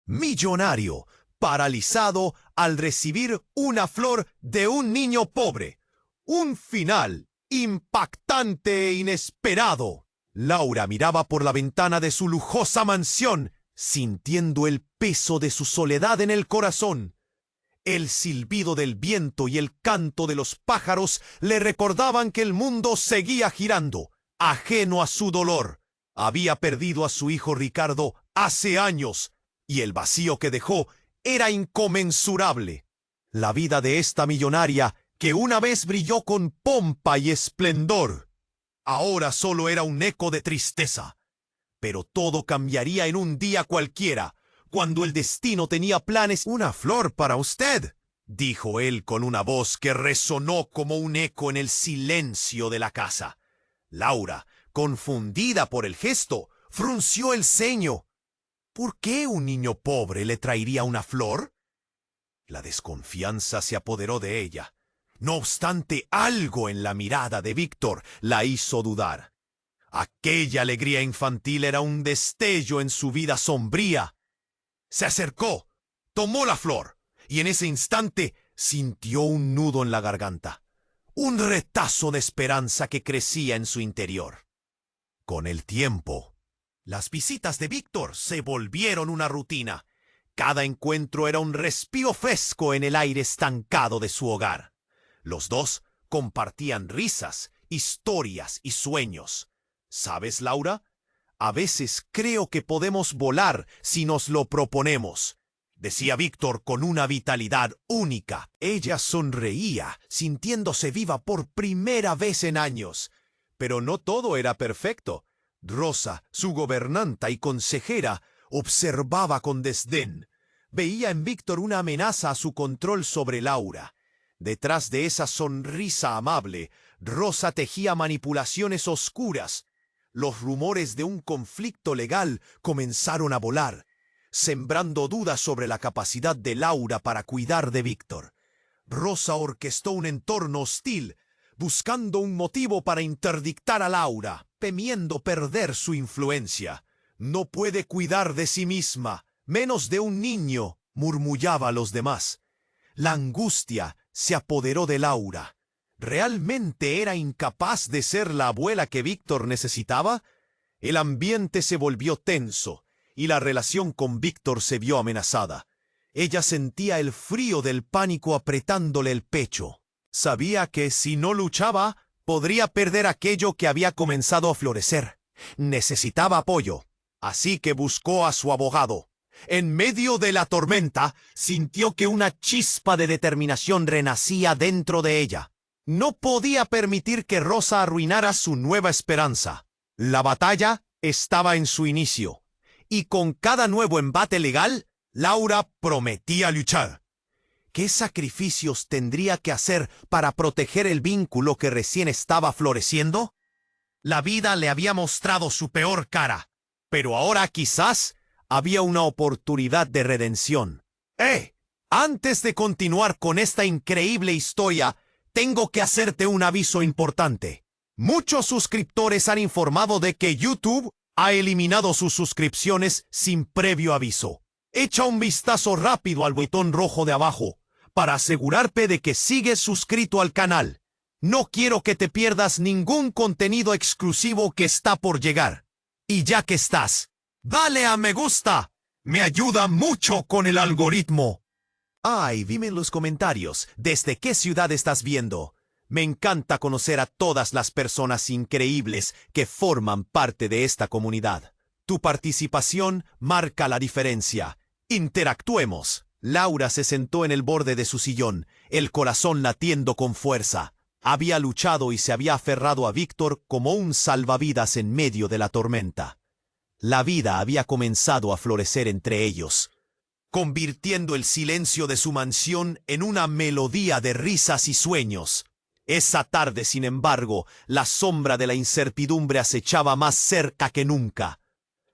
millonario, paralizado al recibir una flor de un niño pobre. Un final impactante e inesperado. Laura miraba por la ventana de su lujosa mansión, sintiendo el peso de su soledad en el corazón. El silbido del viento y el canto de los pájaros le recordaban que el mundo seguía girando, ajeno a su dolor. Había perdido a su hijo Ricardo hace años, y el vacío que dejó era inconmensurable. La vida de esta millonaria, que una vez brilló con pompa y esplendor, ahora solo era un eco de tristeza. Pero todo cambiaría en un día cualquiera, cuando el destino tenía planes. «Una flor para usted», dijo él con una voz que resonó como un eco en el silencio de la casa. Laura, confundida por el gesto, frunció el ceño. ¿Por qué un niño pobre le traería una flor? La desconfianza se apoderó de ella. No obstante, algo en la mirada de Víctor la hizo dudar. Aquella alegría infantil era un destello en su vida sombría. Se acercó, tomó la flor, y en ese instante sintió un nudo en la garganta, un retazo de esperanza que crecía en su interior. Con el tiempo, las visitas de Víctor se volvieron una rutina. Cada encuentro era un respiro fresco en el aire estancado de su hogar. Los dos compartían risas, historias y sueños. ¿Sabes, Laura? A veces creo que podemos volar si nos lo proponemos, decía Víctor con una vitalidad única. Ella sonreía, sintiéndose viva por primera vez en años. Pero no todo era perfecto. Rosa, su gobernanta y consejera, observaba con desdén. Veía en Víctor una amenaza a su control sobre Laura. Detrás de esa sonrisa amable, Rosa tejía manipulaciones oscuras. Los rumores de un conflicto legal comenzaron a volar, sembrando dudas sobre la capacidad de Laura para cuidar de Víctor. Rosa orquestó un entorno hostil, buscando un motivo para interdictar a Laura, temiendo perder su influencia. «No puede cuidar de sí misma, menos de un niño», murmullaba a los demás. La angustia se apoderó de Laura. ¿Realmente era incapaz de ser la abuela que Víctor necesitaba? El ambiente se volvió tenso y la relación con Víctor se vio amenazada. Ella sentía el frío del pánico apretándole el pecho. Sabía que si no luchaba, podría perder aquello que había comenzado a florecer. Necesitaba apoyo, así que buscó a su abogado. En medio de la tormenta, sintió que una chispa de determinación renacía dentro de ella. No podía permitir que Rosa arruinara su nueva esperanza. La batalla estaba en su inicio, y con cada nuevo embate legal, Laura prometía luchar. ¿Qué sacrificios tendría que hacer para proteger el vínculo que recién estaba floreciendo? La vida le había mostrado su peor cara, pero ahora quizás había una oportunidad de redención. Antes de continuar con esta increíble historia, tengo que hacerte un aviso importante. Muchos suscriptores han informado de que YouTube ha eliminado sus suscripciones sin previo aviso. Echa un vistazo rápido al botón rojo de abajo para asegurarte de que sigues suscrito al canal. No quiero que te pierdas ningún contenido exclusivo que está por llegar. Y ya que estás, dale a me gusta. Me ayuda mucho con el algoritmo. Dime en los comentarios desde qué ciudad estás viendo. Me encanta conocer a todas las personas increíbles que forman parte de esta comunidad. Tu participación marca la diferencia. Interactuemos. Laura se sentó en el borde de su sillón, el corazón latiendo con fuerza. Había luchado y se había aferrado a Víctor como un salvavidas en medio de la tormenta. La vida había comenzado a florecer entre ellos, convirtiendo el silencio de su mansión en una melodía de risas y sueños. Esa tarde, sin embargo, la sombra de la incertidumbre acechaba más cerca que nunca.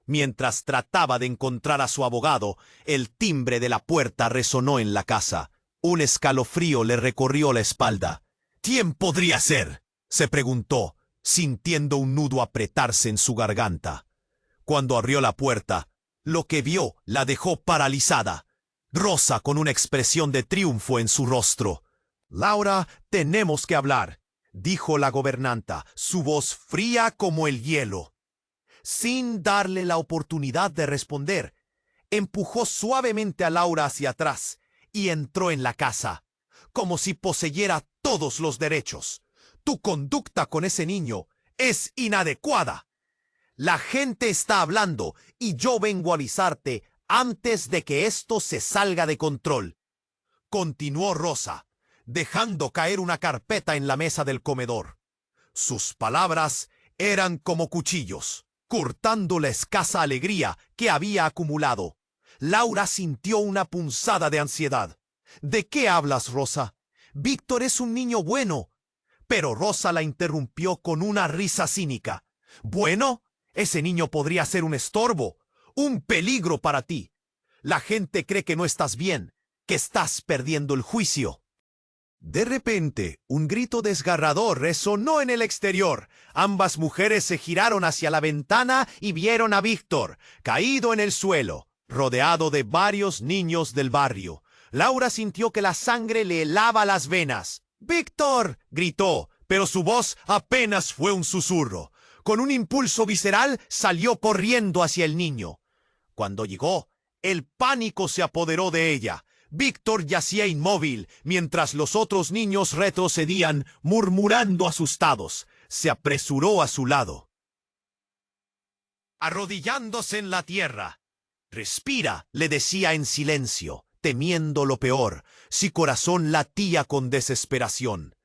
Mientras trataba de encontrar a su abogado, el timbre de la puerta resonó en la casa. Un escalofrío le recorrió la espalda. ¿Quién podría ser?, se preguntó, sintiendo un nudo apretarse en su garganta. Cuando abrió la puerta, Lo que vio la dejó paralizada. Rosa con una expresión de triunfo en su rostro. «Laura, tenemos que hablar», dijo la gobernanta, su voz fría como el hielo. Sin darle la oportunidad de responder, empujó suavemente a Laura hacia atrás y entró en la casa, como si poseyera todos los derechos. «Tu conducta con ese niño es inadecuada. La gente está hablando y yo vengo a avisarte antes de que esto se salga de control», continuó Rosa, dejando caer una carpeta en la mesa del comedor. Sus palabras eran como cuchillos, cortando la escasa alegría que había acumulado. Laura sintió una punzada de ansiedad. «¿De qué hablas, Rosa? Víctor es un niño bueno». Pero Rosa la interrumpió con una risa cínica. «¿Bueno? Ese niño podría ser un estorbo, un peligro para ti. La gente cree que no estás bien, que estás perdiendo el juicio». De repente, un grito desgarrador resonó en el exterior. Ambas mujeres se giraron hacia la ventana y vieron a Víctor, caído en el suelo, rodeado de varios niños del barrio. Laura sintió que la sangre le helaba las venas. «¡Víctor!», gritó, pero su voz apenas fue un susurro. Con un impulso visceral salió corriendo hacia el niño. Cuando llegó, el pánico se apoderó de ella. Víctor yacía inmóvil, mientras los otros niños retrocedían, murmurando asustados. Se apresuró a su lado, arrodillándose en la tierra. «Respira», le decía en silencio, temiendo lo peor. Su corazón latía con desesperación.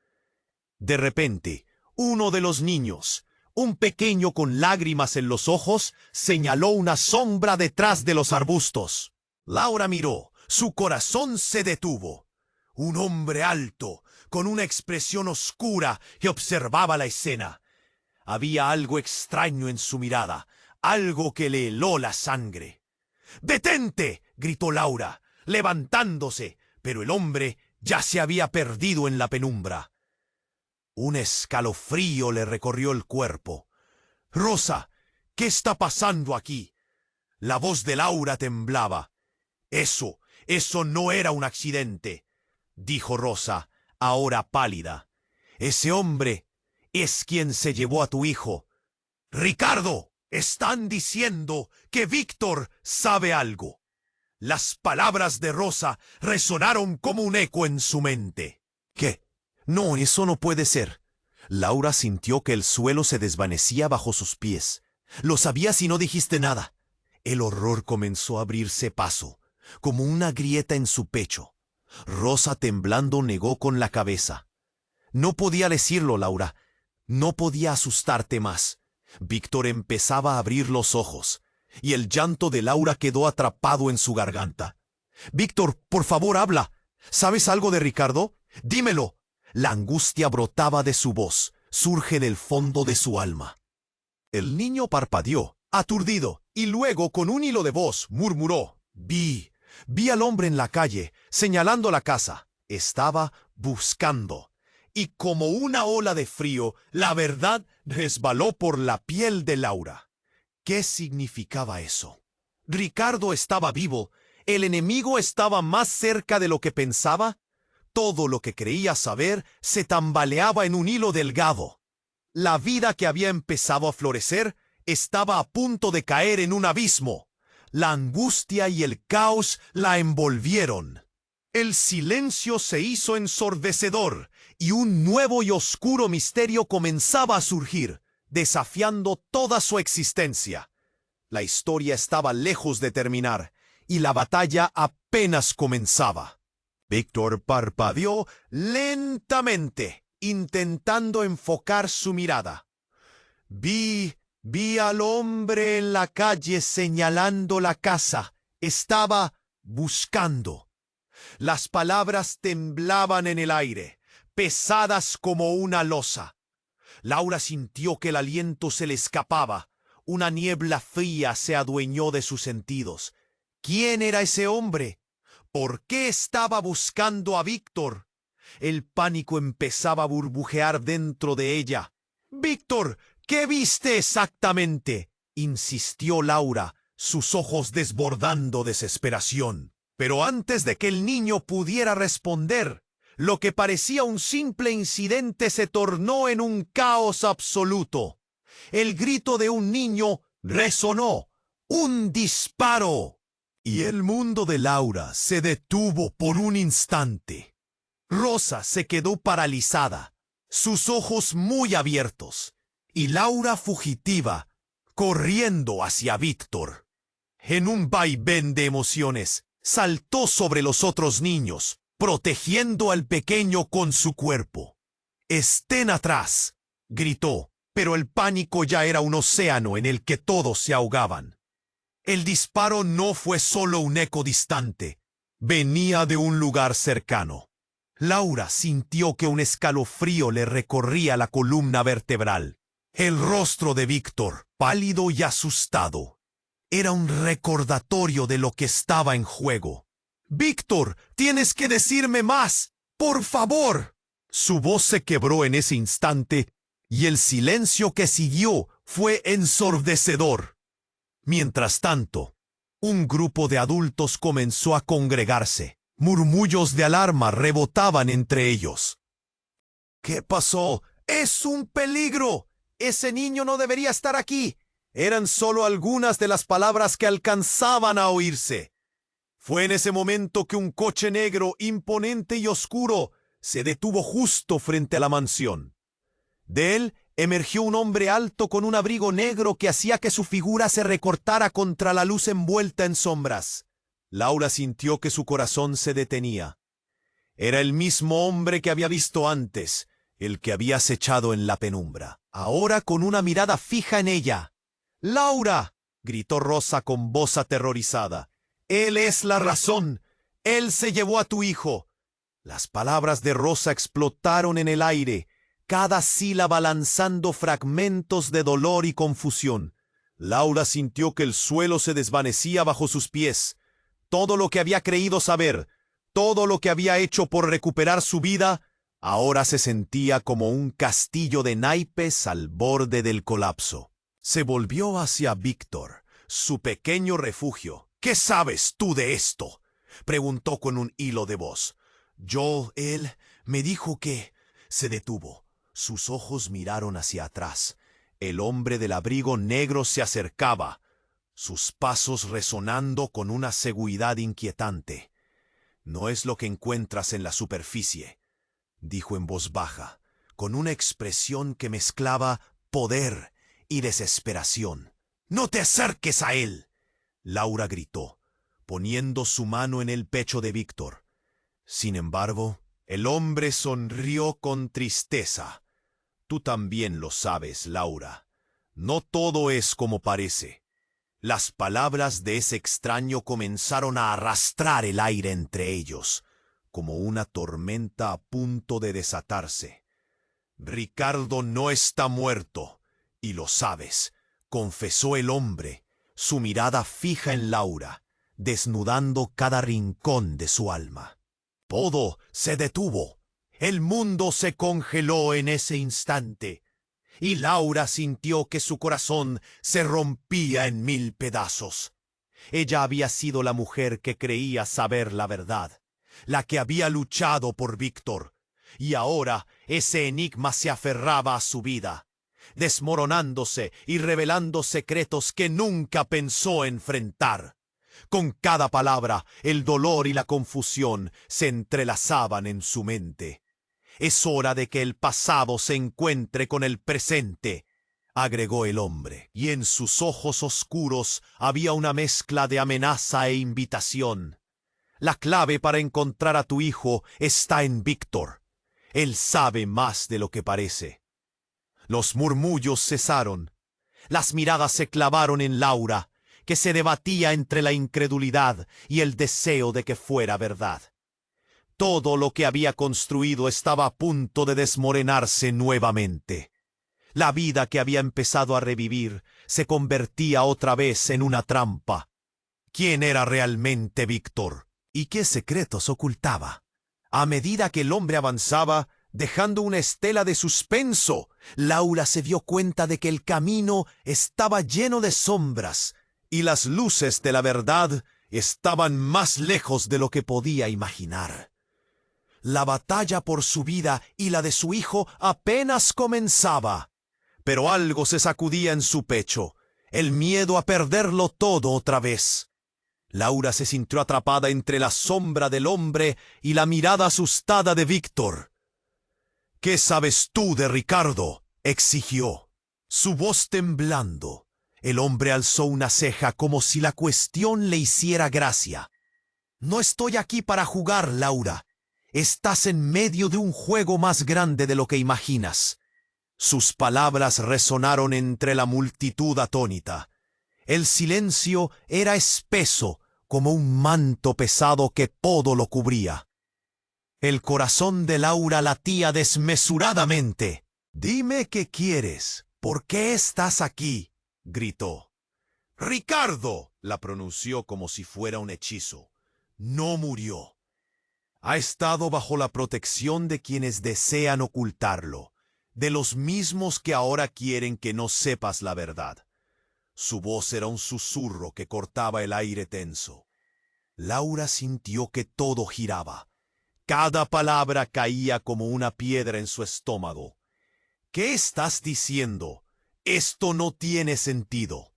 De repente, uno de los niños, un pequeño con lágrimas en los ojos, señaló una sombra detrás de los arbustos. Laura miró. Su corazón se detuvo. Un hombre alto, con una expresión oscura, que observaba la escena. Había algo extraño en su mirada, algo que le heló la sangre. «¡Detente!», gritó Laura, levantándose, pero el hombre ya se había perdido en la penumbra. Un escalofrío le recorrió el cuerpo. «Rosa, ¿qué está pasando aquí?». La voz de Laura temblaba. Eso no era un accidente», dijo Rosa, ahora pálida. «Ese hombre es quien se llevó a tu hijo. Ricardo, están diciendo que Víctor sabe algo». Las palabras de Rosa resonaron como un eco en su mente. «¿Qué? No, eso no puede ser». Laura sintió que el suelo se desvanecía bajo sus pies. «Lo sabías y no dijiste nada». El horror comenzó a abrirse paso, como una grieta en su pecho. Rosa, temblando, negó con la cabeza. «No podía decirlo, Laura. No podía asustarte más». Víctor empezaba a abrir los ojos, y el llanto de Laura quedó atrapado en su garganta. «Víctor, por favor, habla. ¿Sabes algo de Ricardo? Dímelo». La angustia brotaba de su voz, surge del fondo de su alma. El niño parpadeó, aturdido, y luego con un hilo de voz murmuró: Vi al hombre en la calle, señalando la casa. Estaba buscando». Y como una ola de frío, la verdad resbaló por la piel de Laura. ¿Qué significaba eso? Ricardo estaba vivo. ¿El enemigo estaba más cerca de lo que pensaba? Todo lo que creía saber se tambaleaba en un hilo delgado. La vida que había empezado a florecer estaba a punto de caer en un abismo. La angustia y el caos la envolvieron. El silencio se hizo ensordecedor y un nuevo y oscuro misterio comenzaba a surgir, desafiando toda su existencia. La historia estaba lejos de terminar y la batalla apenas comenzaba. Víctor parpadeó lentamente, intentando enfocar su mirada. Vi al hombre en la calle señalando la casa. Estaba buscando». Las palabras temblaban en el aire, pesadas como una losa. Laura sintió que el aliento se le escapaba. Una niebla fría se adueñó de sus sentidos. ¿Quién era ese hombre? ¿Por qué estaba buscando a Víctor? El pánico empezaba a burbujear dentro de ella. «Víctor, ¿qué viste exactamente?», insistió Laura, sus ojos desbordando desesperación. Pero antes de que el niño pudiera responder, lo que parecía un simple incidente se tornó en un caos absoluto. El grito de un niño resonó. ¡Un disparo! Y el mundo de Laura se detuvo por un instante. Rosa se quedó paralizada, sus ojos muy abiertos, y Laura fugitiva, corriendo hacia Víctor. En un vaivén de emociones, saltó sobre los otros niños, protegiendo al pequeño con su cuerpo. «¡Estén atrás!», gritó, pero el pánico ya era un océano en el que todos se ahogaban. El disparo no fue solo un eco distante, venía de un lugar cercano. Laura sintió que un escalofrío le recorría la columna vertebral. El rostro de Víctor, pálido y asustado, era un recordatorio de lo que estaba en juego. «Víctor, tienes que decirme más, por favor». Su voz se quebró en ese instante y el silencio que siguió fue ensordecedor. Mientras tanto, un grupo de adultos comenzó a congregarse. Murmullos de alarma rebotaban entre ellos. «¿Qué pasó? ¡Es un peligro! ¡Ese niño no debería estar aquí!» Eran solo algunas de las palabras que alcanzaban a oírse. Fue en ese momento que un coche negro, imponente y oscuro, se detuvo justo frente a la mansión. De él emergió un hombre alto con un abrigo negro que hacía que su figura se recortara contra la luz envuelta en sombras. Laura sintió que su corazón se detenía. Era el mismo hombre que había visto antes, el que había acechado en la penumbra, ahora con una mirada fija en ella. «¡Laura!», gritó Rosa con voz aterrorizada. «Él es la razón. Él se llevó a tu hijo». Las palabras de Rosa explotaron en el aire, cada sílaba lanzando fragmentos de dolor y confusión. Laura sintió que el suelo se desvanecía bajo sus pies. Todo lo que había creído saber, todo lo que había hecho por recuperar su vida, ahora se sentía como un castillo de naipes al borde del colapso. Se volvió hacia Víctor, su pequeño refugio. «¿Qué sabes tú de esto?», preguntó con un hilo de voz. «Él me dijo que...». Se detuvo. Sus ojos miraron hacia atrás. El hombre del abrigo negro se acercaba, sus pasos resonando con una seguridad inquietante. «No es lo que encuentras en la superficie», dijo en voz baja, con una expresión que mezclaba poder y desesperación. «¡No te acerques a él!», Laura gritó, poniendo su mano en el pecho de Víctor. Sin embargo, el hombre sonrió con tristeza. «Tú también lo sabes, Laura. No todo es como parece». Las palabras de ese extraño comenzaron a arrastrar el aire entre ellos, como una tormenta a punto de desatarse. «Ricardo no está muerto, y lo sabes», confesó el hombre, su mirada fija en Laura, desnudando cada rincón de su alma. Todo se detuvo. El mundo se congeló en ese instante, y Laura sintió que su corazón se rompía en 1000 pedazos. Ella había sido la mujer que creía saber la verdad, la que había luchado por Víctor, y ahora ese enigma se aferraba a su vida, desmoronándose y revelando secretos que nunca pensó enfrentar. Con cada palabra, el dolor y la confusión se entrelazaban en su mente. «Es hora de que el pasado se encuentre con el presente», agregó el hombre, y en sus ojos oscuros había una mezcla de amenaza e invitación. «La clave para encontrar a tu hijo está en Víctor. Él sabe más de lo que parece». Los murmullos cesaron. Las miradas se clavaron en Laura, que se debatía entre la incredulidad y el deseo de que fuera verdad. Todo lo que había construido estaba a punto de desmoronarse nuevamente. La vida que había empezado a revivir se convertía otra vez en una trampa. ¿Quién era realmente Víctor? ¿Y qué secretos ocultaba? A medida que el hombre avanzaba, dejando una estela de suspenso, Laura se dio cuenta de que el camino estaba lleno de sombras, y las luces de la verdad estaban más lejos de lo que podía imaginar. La batalla por su vida y la de su hijo apenas comenzaba, pero algo se sacudía en su pecho, el miedo a perderlo todo otra vez. Laura se sintió atrapada entre la sombra del hombre y la mirada asustada de Víctor. «¿Qué sabes tú de Ricardo?», exigió. Su voz temblando, el hombre alzó una ceja como si la cuestión le hiciera gracia. «No estoy aquí para jugar, Laura. Estás en medio de un juego más grande de lo que imaginas». Sus palabras resonaron entre la multitud atónita. El silencio era espeso como un manto pesado que todo lo cubría. El corazón de Laura latía desmesuradamente. «Dime qué quieres. ¿Por qué estás aquí?», gritó. «Ricardo», la pronunció como si fuera un hechizo. «No murió. Ha estado bajo la protección de quienes desean ocultarlo, de los mismos que ahora quieren que no sepas la verdad». Su voz era un susurro que cortaba el aire tenso. Laura sintió que todo giraba. Cada palabra caía como una piedra en su estómago. «¿Qué estás diciendo? Esto no tiene sentido».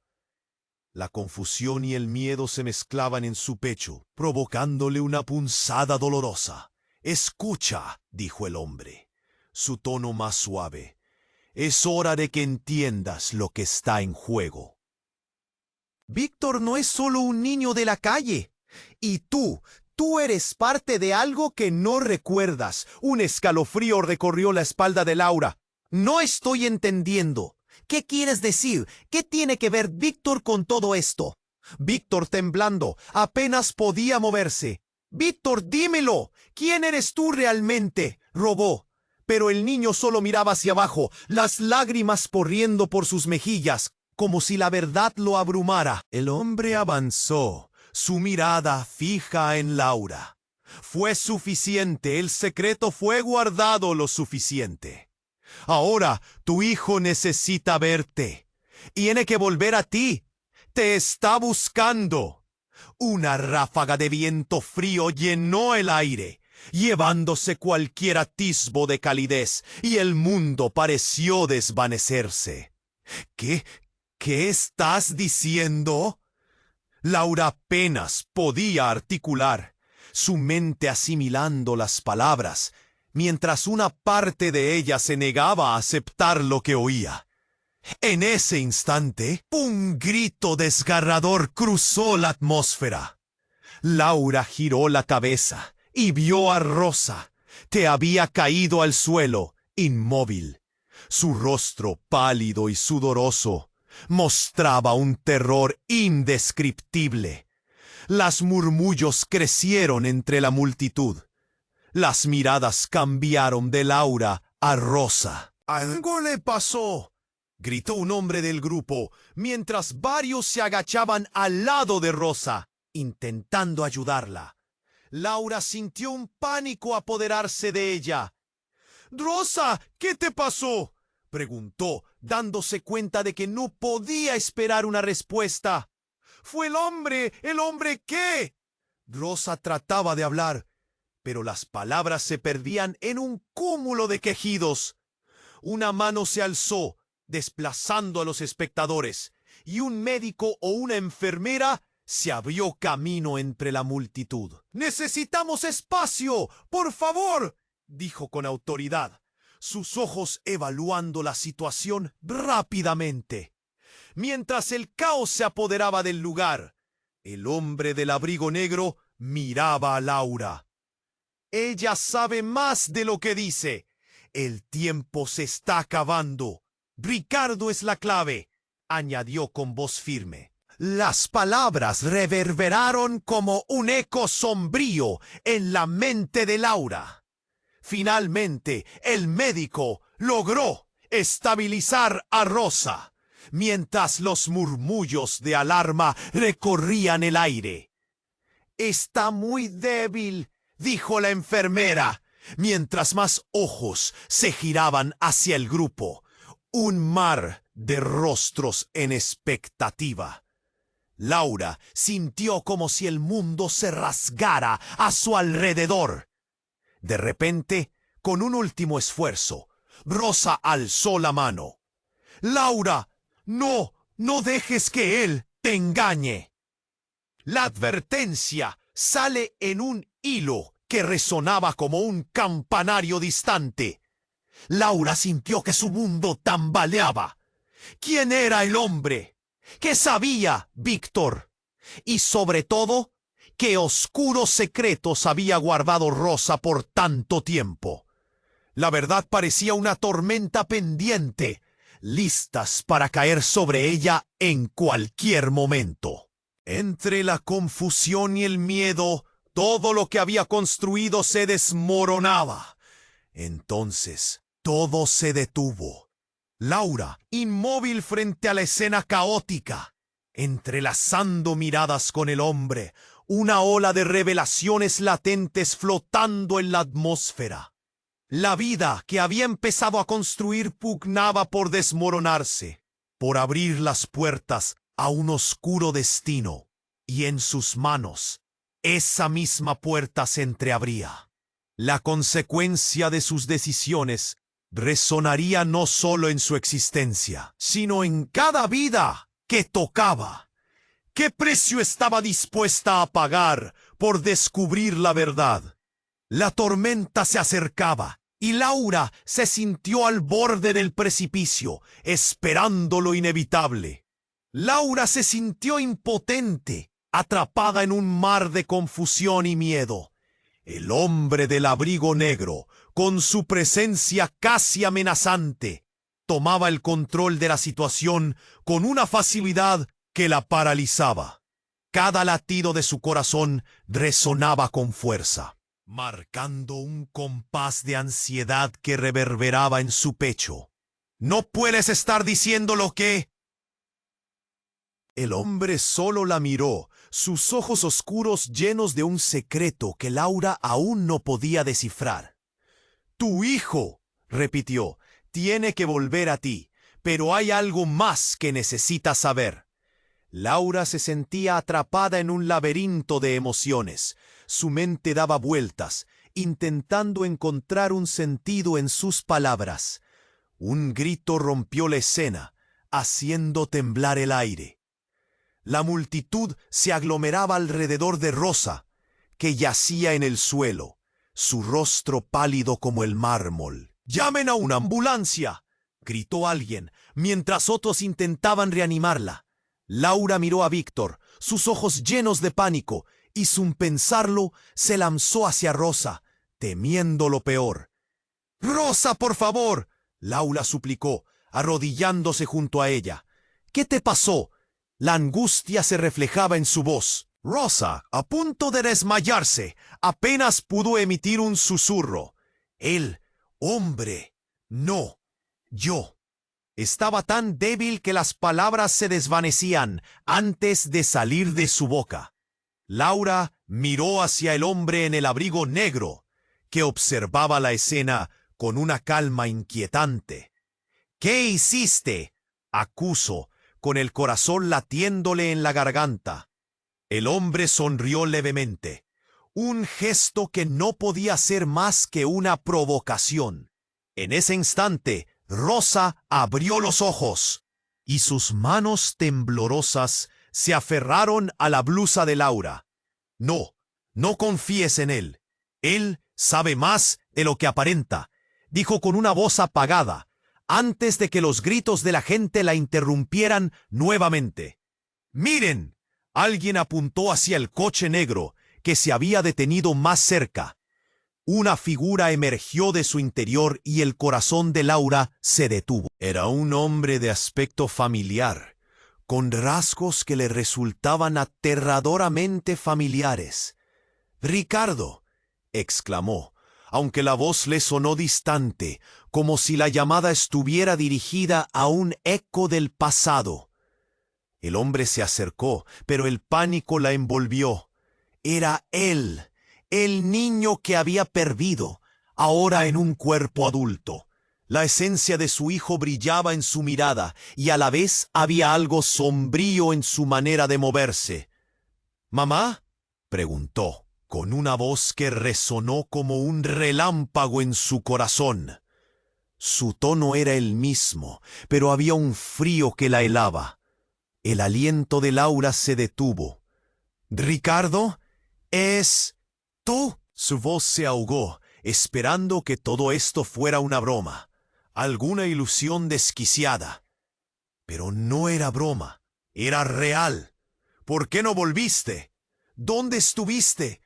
La confusión y el miedo se mezclaban en su pecho, provocándole una punzada dolorosa. «Escucha», dijo el hombre, su tono más suave. «Es hora de que entiendas lo que está en juego. Víctor no es solo un niño de la calle. Y tú eres parte de algo que no recuerdas». Un escalofrío recorrió la espalda de Laura. «No estoy entendiendo. ¿Qué quieres decir? ¿Qué tiene que ver Víctor con todo esto?». Víctor, temblando, apenas podía moverse. «Víctor, dímelo. ¿Quién eres tú realmente?», robó. Pero el niño solo miraba hacia abajo, las lágrimas corriendo por sus mejillas, como si la verdad lo abrumara. El hombre avanzó, su mirada fija en Laura. Fue suficiente, el secreto fue guardado lo suficiente. «Ahora tu hijo necesita verte. Tiene que volver a ti. Te está buscando». Una ráfaga de viento frío llenó el aire, llevándose cualquier atisbo de calidez, y el mundo pareció desvanecerse. ¿Qué estás diciendo?». Laura apenas podía articular, su mente asimilando las palabras, mientras una parte de ella se negaba a aceptar lo que oía. En ese instante, un grito desgarrador cruzó la atmósfera. Laura giró la cabeza y vio a Rosa, que había caído al suelo, inmóvil. Su rostro pálido y sudoroso mostraba un terror indescriptible. Los murmullos crecieron entre la multitud. Las miradas cambiaron de Laura a Rosa. «Algo le pasó», gritó un hombre del grupo, mientras varios se agachaban al lado de Rosa, intentando ayudarla. Laura sintió un pánico apoderarse de ella. «Rosa, ¿qué te pasó?», preguntó, dándose cuenta de que no podía esperar una respuesta. «Fue el hombre. ¿El hombre qué?». Rosa trataba de hablar, pero las palabras se perdían en un cúmulo de quejidos. Una mano se alzó, desplazando a los espectadores, y un médico o una enfermera se abrió camino entre la multitud. «¡Necesitamos espacio! ¡Por favor!», dijo con autoridad, sus ojos evaluando la situación rápidamente. Mientras el caos se apoderaba del lugar, el hombre del abrigo negro miraba a Laura. «Ella sabe más de lo que dice. El tiempo se está acabando. Ricardo es la clave», añadió con voz firme. Las palabras reverberaron como un eco sombrío en la mente de Laura. Finalmente, el médico logró estabilizar a Rosa, mientras los murmullos de alarma recorrían el aire. «Está muy débil», dijo la enfermera, mientras más ojos se giraban hacia el grupo. Un mar de rostros en expectativa. Laura sintió como si el mundo se rasgara a su alrededor. De repente, con un último esfuerzo, Rosa alzó la mano. «Laura, no, no dejes que él te engañe». La advertencia sale en un hilo que resonaba como un campanario distante. Laura sintió que su mundo tambaleaba. ¿Quién era el hombre? ¿Qué sabía Víctor? Y sobre todo, ¿qué oscuros secretos había guardado Rosa por tanto tiempo? La verdad parecía una tormenta pendiente, listas para caer sobre ella en cualquier momento. Entre la confusión y el miedo, todo lo que había construido se desmoronaba. Entonces, todo se detuvo. Laura, inmóvil frente a la escena caótica, entrelazando miradas con el hombre, una ola de revelaciones latentes flotando en la atmósfera. La vida que había empezado a construir pugnaba por desmoronarse, por abrir las puertas a un oscuro destino, y en sus manos esa misma puerta se entreabría. La consecuencia de sus decisiones resonaría no solo en su existencia, sino en cada vida que tocaba. ¿Qué precio estaba dispuesta a pagar por descubrir la verdad? La tormenta se acercaba y Laura se sintió al borde del precipicio, esperando lo inevitable. Laura se sintió impotente, atrapada en un mar de confusión y miedo. El hombre del abrigo negro, con su presencia casi amenazante, tomaba el control de la situación con una facilidad que la paralizaba. Cada latido de su corazón resonaba con fuerza, marcando un compás de ansiedad que reverberaba en su pecho. «No puedes estar diciendo lo que...» El hombre solo la miró, sus ojos oscuros llenos de un secreto que Laura aún no podía descifrar. «Tu hijo», repitió, «tiene que volver a ti, pero hay algo más que necesitas saber». Laura se sentía atrapada en un laberinto de emociones. Su mente daba vueltas, intentando encontrar un sentido en sus palabras. Un grito rompió la escena, haciendo temblar el aire. La multitud se aglomeraba alrededor de Rosa, que yacía en el suelo, su rostro pálido como el mármol. «¡Llamen a una ambulancia!», gritó alguien, mientras otros intentaban reanimarla. Laura miró a Víctor, sus ojos llenos de pánico, y sin pensarlo, se lanzó hacia Rosa, temiendo lo peor. «¡Rosa, por favor!», Laura suplicó, arrodillándose junto a ella. «¿Qué te pasó?». La angustia se reflejaba en su voz. Rosa, a punto de desmayarse, apenas pudo emitir un susurro. «El hombre, no, yo». Estaba tan débil que las palabras se desvanecían antes de salir de su boca. Laura miró hacia el hombre en el abrigo negro, que observaba la escena con una calma inquietante. «¿Qué hiciste?», acusó, con el corazón latiéndole en la garganta. El hombre sonrió levemente, un gesto que no podía ser más que una provocación. En ese instante, Rosa abrió los ojos y sus manos temblorosas se aferraron a la blusa de Laura. «No, no confíes en él. Él sabe más de lo que aparenta», dijo con una voz apagada, antes de que los gritos de la gente la interrumpieran nuevamente. «¡Miren!», alguien apuntó hacia el coche negro que se había detenido más cerca. Una figura emergió de su interior y el corazón de Laura se detuvo. Era un hombre de aspecto familiar, con rasgos que le resultaban aterradoramente familiares. «¡Ricardo!», exclamó, aunque la voz le sonó distante, como si la llamada estuviera dirigida a un eco del pasado. El hombre se acercó, pero el pánico la envolvió. Era él, el niño que había perdido, ahora en un cuerpo adulto. La esencia de su hijo brillaba en su mirada y a la vez había algo sombrío en su manera de moverse. —¿Mamá? —preguntó, con una voz que resonó como un relámpago en su corazón. Su tono era el mismo, pero había un frío que la helaba. El aliento de Laura se detuvo. —¿Ricardo? ¿Es tú? Su voz se ahogó, esperando que todo esto fuera una broma, alguna ilusión desquiciada. Pero no era broma, era real. —¿Por qué no volviste? ¿Dónde estuviste?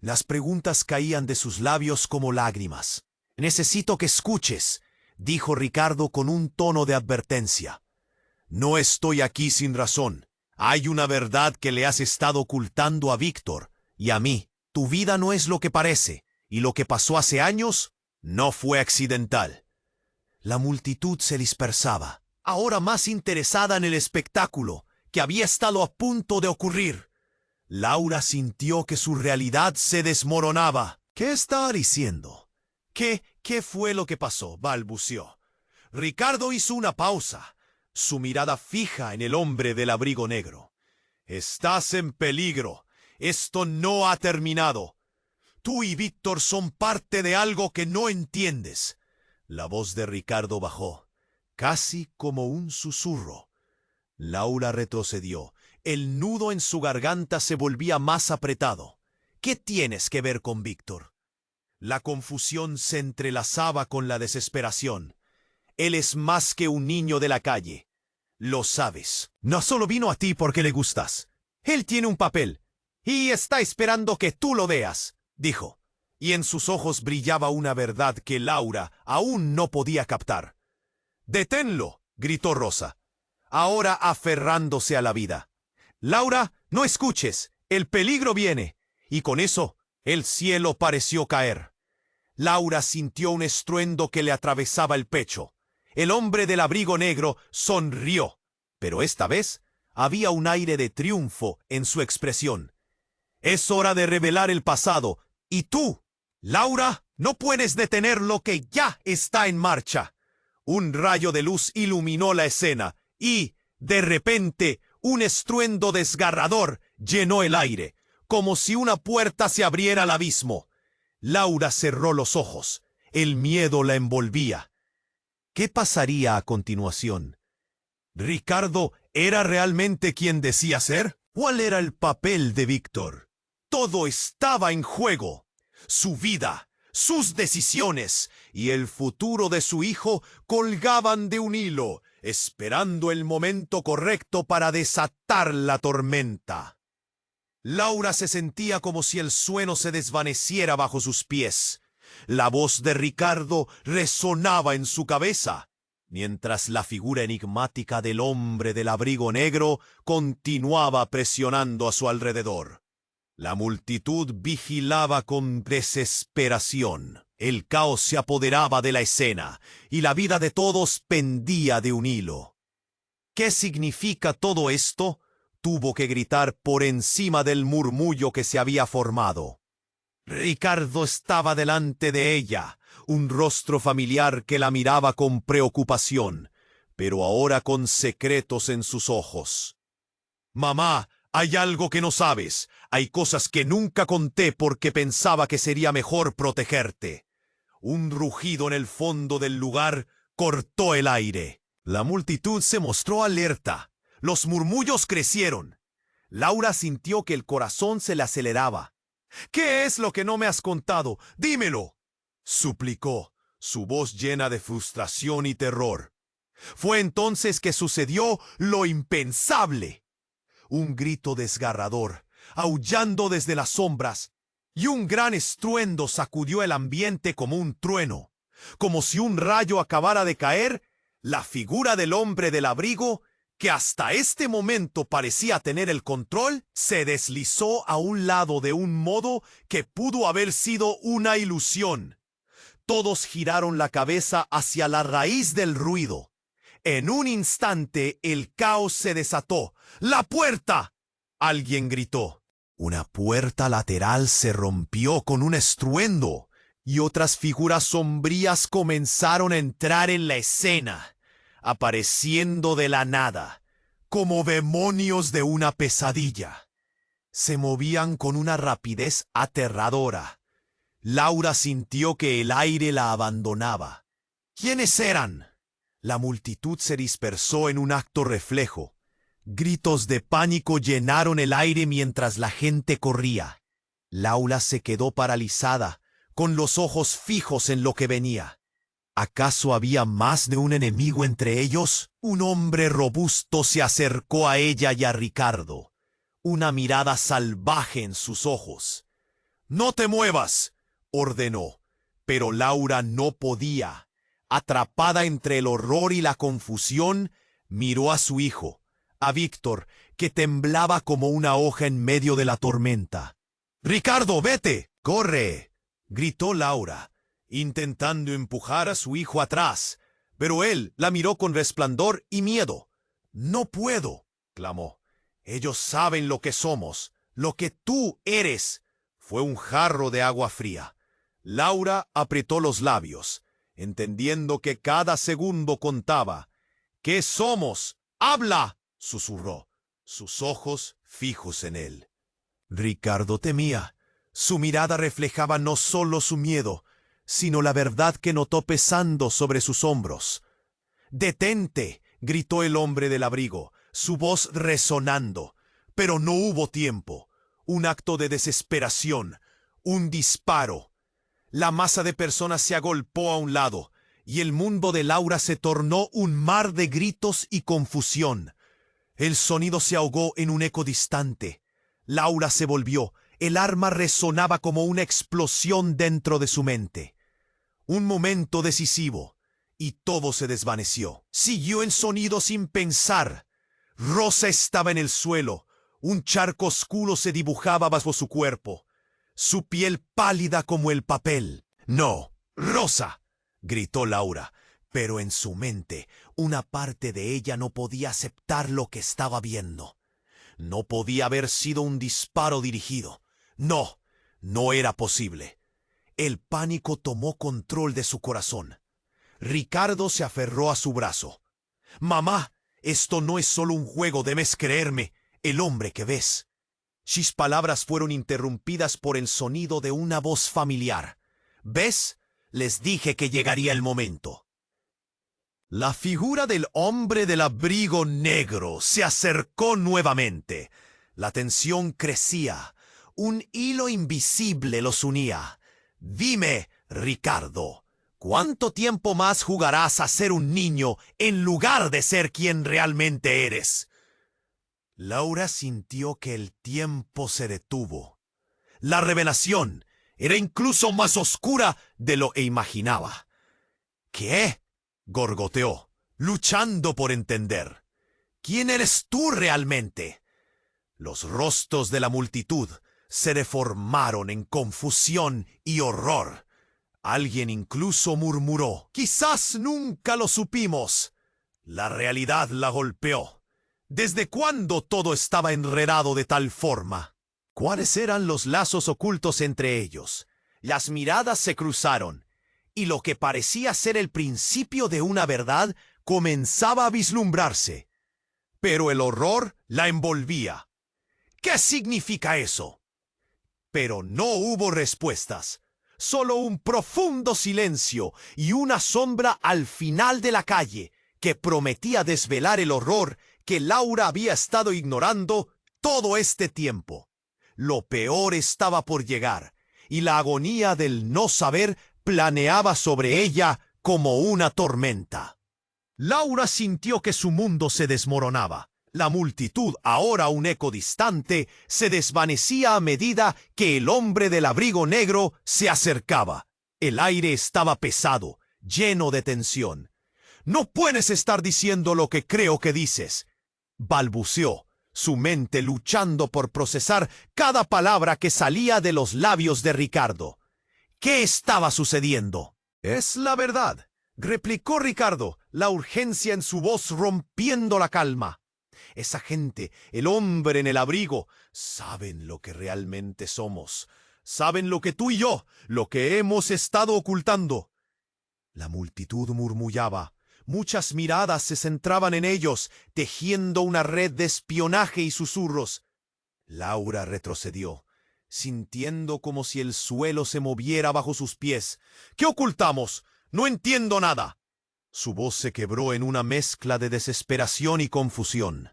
Las preguntas caían de sus labios como lágrimas. —Necesito que escuches —dijo Ricardo con un tono de advertencia—. No estoy aquí sin razón. Hay una verdad que le has estado ocultando a Víctor y a mí. Tu vida no es lo que parece, y lo que pasó hace años no fue accidental. La multitud se dispersaba, ahora más interesada en el espectáculo que había estado a punto de ocurrir. Laura sintió que su realidad se desmoronaba. —¿Qué está diciendo? ¿Qué fue lo que pasó? —balbuceó. Ricardo hizo una pausa, su mirada fija en el hombre del abrigo negro. —Estás en peligro. Esto no ha terminado. Tú y Víctor son parte de algo que no entiendes. La voz de Ricardo bajó, casi como un susurro. Laura retrocedió. El nudo en su garganta se volvía más apretado. ¿Qué tienes que ver con Víctor? La confusión se entrelazaba con la desesperación. Él es más que un niño de la calle. Lo sabes. No solo vino a ti porque le gustas. Él tiene un papel y está esperando que tú lo veas, dijo. Y en sus ojos brillaba una verdad que Laura aún no podía captar. —¡Deténlo! —gritó Rosa, ahora aferrándose a la vida. —Laura, no escuches. El peligro viene. Y con eso, el cielo pareció caer. Laura sintió un estruendo que le atravesaba el pecho. El hombre del abrigo negro sonrió, pero esta vez había un aire de triunfo en su expresión. —Es hora de revelar el pasado. Y tú, Laura, no puedes detener lo que ya está en marcha. Un rayo de luz iluminó la escena y, de repente, un estruendo desgarrador llenó el aire, como si una puerta se abriera al abismo. Laura cerró los ojos. El miedo la envolvía. ¿Qué pasaría a continuación? ¿Ricardo era realmente quien decía ser? ¿Cuál era el papel de Víctor? Todo estaba en juego. Su vida, sus decisiones y el futuro de su hijo colgaban de un hilo, esperando el momento correcto para desatar la tormenta. Laura se sentía como si el suelo se desvaneciera bajo sus pies. La voz de Ricardo resonaba en su cabeza, mientras la figura enigmática del hombre del abrigo negro continuaba presionando a su alrededor. La multitud vigilaba con desesperación. El caos se apoderaba de la escena, y la vida de todos pendía de un hilo. ¿Qué significa todo esto? Tuvo que gritar por encima del murmullo que se había formado. Ricardo estaba delante de ella, un rostro familiar que la miraba con preocupación, pero ahora con secretos en sus ojos. —Mamá, hay algo que no sabes. Hay cosas que nunca conté porque pensaba que sería mejor protegerte. Un rugido en el fondo del lugar cortó el aire. La multitud se mostró alerta. Los murmullos crecieron. Laura sintió que el corazón se le aceleraba. —¿Qué es lo que no me has contado? ¡Dímelo! —suplicó, su voz llena de frustración y terror. Fue entonces que sucedió lo impensable. Un grito desgarrador, aullando desde las sombras, y un gran estruendo sacudió el ambiente como un trueno. Como si un rayo acabara de caer, la figura del hombre del abrigo, que hasta este momento parecía tener el control, se deslizó a un lado de un modo que pudo haber sido una ilusión. Todos giraron la cabeza hacia la raíz del ruido. En un instante el caos se desató. ¡La puerta! Alguien gritó. Una puerta lateral se rompió con un estruendo, y otras figuras sombrías comenzaron a entrar en la escena, apareciendo de la nada, como demonios de una pesadilla. Se movían con una rapidez aterradora. Laura sintió que el aire la abandonaba. ¿Quiénes eran? La multitud se dispersó en un acto reflejo. Gritos de pánico llenaron el aire mientras la gente corría. Laura se quedó paralizada, con los ojos fijos en lo que venía. ¿Acaso había más de un enemigo entre ellos? Un hombre robusto se acercó a ella y a Ricardo, una mirada salvaje en sus ojos. «¡No te muevas!», ordenó, pero Laura no podía. Atrapada entre el horror y la confusión, miró a su hijo, a Víctor, que temblaba como una hoja en medio de la tormenta. «¡Ricardo, vete! ¡Corre!», gritó Laura, intentando empujar a su hijo atrás, pero él la miró con resplandor y miedo. «No puedo», clamó. «Ellos saben lo que somos, lo que tú eres». Fue un jarro de agua fría. Laura apretó los labios, entendiendo que cada segundo contaba. «¿Qué somos? ¡Habla!», susurró, sus ojos fijos en él. Ricardo temía. Su mirada reflejaba no solo su miedo, sino la verdad que notó pesando sobre sus hombros. «¡Detente!», gritó el hombre del abrigo, su voz resonando. Pero no hubo tiempo. Un acto de desesperación, un disparo. La masa de personas se agolpó a un lado, y el mundo de Laura se tornó un mar de gritos y confusión. El sonido se ahogó en un eco distante. Laura se volvió. El arma resonaba como una explosión dentro de su mente. Un momento decisivo, y todo se desvaneció. Siguió el sonido sin pensar. Rosa estaba en el suelo. Un charco oscuro se dibujaba bajo su cuerpo, su piel pálida como el papel. «¡No, Rosa!», gritó Laura, pero en su mente una parte de ella no podía aceptar lo que estaba viendo. No podía haber sido un disparo dirigido. No, no era posible. El pánico tomó control de su corazón. Ricardo se aferró a su brazo. «Mamá, esto no es solo un juego, debes creerme. El hombre que ves». Sus palabras fueron interrumpidas por el sonido de una voz familiar. «¿Ves? Les dije que llegaría el momento». La figura del hombre del abrigo negro se acercó nuevamente. La tensión crecía. Un hilo invisible los unía. «Dime, Ricardo, ¿cuánto tiempo más jugarás a ser un niño en lugar de ser quien realmente eres?». Laura sintió que el tiempo se detuvo. La revelación era incluso más oscura de lo que imaginaba. «¿Qué?», gorgoteó, luchando por entender. «¿Quién eres tú realmente?». Los rostros de la multitud se deformaron en confusión y horror. Alguien incluso murmuró: «Quizás nunca lo supimos». La realidad la golpeó. ¿Desde cuándo todo estaba enredado de tal forma? ¿Cuáles eran los lazos ocultos entre ellos? Las miradas se cruzaron, y lo que parecía ser el principio de una verdad comenzaba a vislumbrarse. Pero el horror la envolvía. ¿Qué significa eso? Pero no hubo respuestas. Solo un profundo silencio y una sombra al final de la calle que prometía desvelar el horror que Laura había estado ignorando todo este tiempo. Lo peor estaba por llegar, y la agonía del no saber planeaba sobre ella como una tormenta. Laura sintió que su mundo se desmoronaba. La multitud, ahora un eco distante, se desvanecía a medida que el hombre del abrigo negro se acercaba. El aire estaba pesado, lleno de tensión. «No puedes estar diciendo lo que creo que dices», balbuceó, su mente luchando por procesar cada palabra que salía de los labios de Ricardo. ¿Qué estaba sucediendo? «Es la verdad», replicó Ricardo, la urgencia en su voz rompiendo la calma. «Esa gente, el hombre en el abrigo, saben lo que realmente somos. saben lo que tú y yo, lo que hemos estado ocultando. La multitud murmullaba. Muchas miradas se centraban en ellos, tejiendo una red de espionaje y susurros. Laura retrocedió, sintiendo como si el suelo se moviera bajo sus pies. ¿Qué ocultamos? No entiendo nada. Su voz se quebró en una mezcla de desesperación y confusión.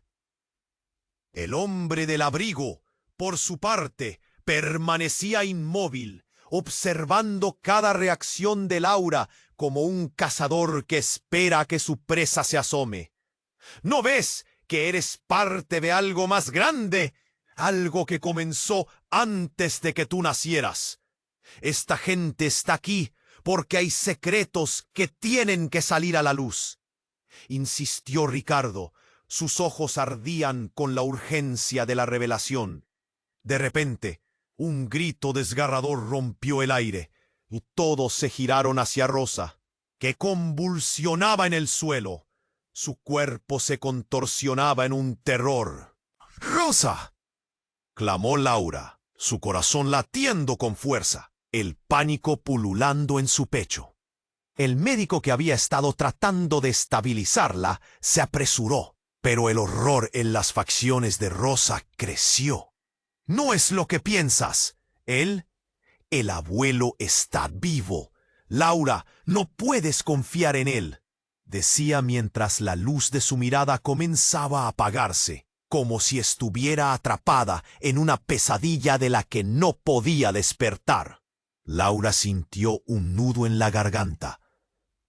El hombre del abrigo, por su parte, permanecía inmóvil, observando cada reacción de Laura como un cazador que espera a que su presa se asome. ¿No ves que eres parte de algo más grande? Algo que comenzó antes de que tú nacieras. Esta gente está aquí porque hay secretos que tienen que salir a la luz. Insistió Ricardo. Sus ojos ardían con la urgencia de la revelación. De repente, un grito desgarrador rompió el aire, y todos se giraron hacia Rosa, que convulsionaba en el suelo. Su cuerpo se contorsionaba en un terror. ¡Rosa!, clamó Laura, su corazón latiendo con fuerza, el pánico pululando en su pecho. El médico que había estado tratando de estabilizarla se apresuró, pero el horror en las facciones de Rosa creció. No es lo que piensas. El abuelo está vivo. Laura, no puedes confiar en él, decía mientras la luz de su mirada comenzaba a apagarse, como si estuviera atrapada en una pesadilla de la que no podía despertar. Laura sintió un nudo en la garganta.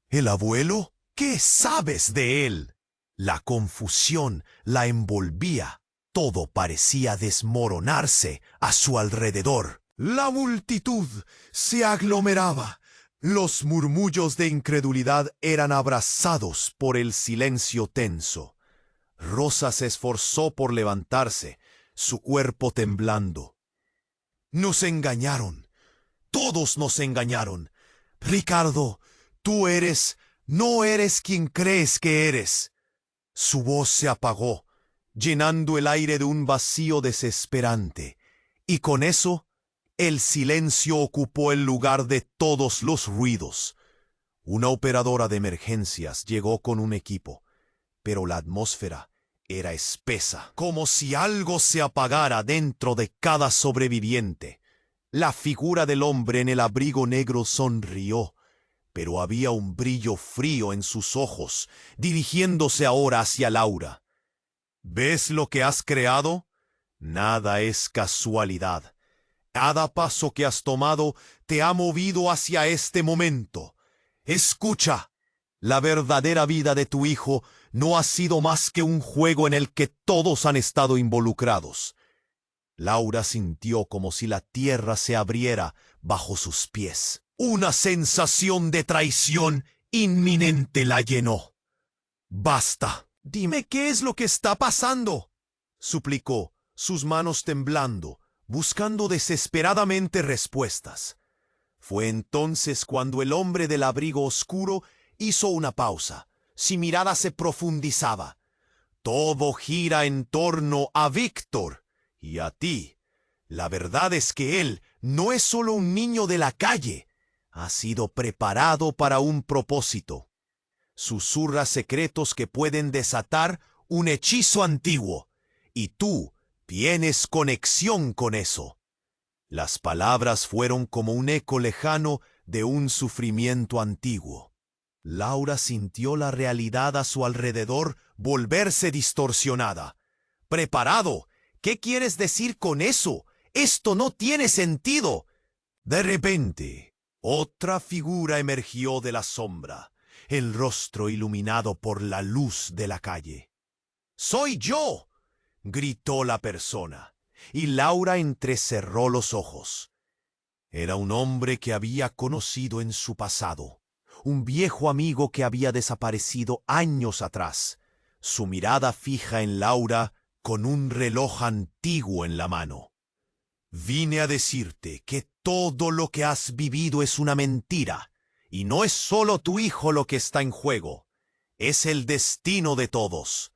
¿El abuelo? ¿Qué sabes de él? La confusión la envolvía. Todo parecía desmoronarse a su alrededor. La multitud se aglomeraba. Los murmullos de incredulidad eran abrazados por el silencio tenso. Rosa se esforzó por levantarse, su cuerpo temblando. Nos engañaron. Todos nos engañaron. Ricardo, no eres quien crees que eres. Su voz se apagó, llenando el aire de un vacío desesperante, y con eso el silencio ocupó el lugar de todos los ruidos. Una operadora de emergencias llegó con un equipo, pero la atmósfera era espesa, como si algo se apagara dentro de cada sobreviviente. La figura del hombre en el abrigo negro sonrió, pero había un brillo frío en sus ojos, dirigiéndose ahora hacia Laura. ¿Ves lo que has creado? Nada es casualidad. Cada paso que has tomado te ha movido hacia este momento. Escucha, la verdadera vida de tu hijo no ha sido más que un juego en el que todos han estado involucrados. Laura sintió como si la tierra se abriera bajo sus pies. Una sensación de traición inminente la llenó. «Basta. Dime qué es lo que está pasando», suplicó, sus manos temblando, buscando desesperadamente respuestas. Fue entonces cuando el hombre del abrigo oscuro hizo una pausa. Su mirada se profundizaba. «Todo gira en torno a Víctor y a ti. La verdad es que él no es solo un niño de la calle. Ha sido preparado para un propósito. Susurra secretos que pueden desatar un hechizo antiguo, y tú tienes conexión con eso». Las palabras fueron como un eco lejano de un sufrimiento antiguo. Laura sintió la realidad a su alrededor volverse distorsionada. «¿Preparado? ¿Qué quieres decir con eso? Esto no tiene sentido». De repente, otra figura emergió de la sombra, el rostro iluminado por la luz de la calle. «¡Soy yo!», gritó la persona, y Laura entrecerró los ojos. Era un hombre que había conocido en su pasado, un viejo amigo que había desaparecido años atrás, su mirada fija en Laura con un reloj antiguo en la mano. «Vine a decirte que todo lo que has vivido es una mentira, y no es solo tu hijo lo que está en juego, es el destino de todos».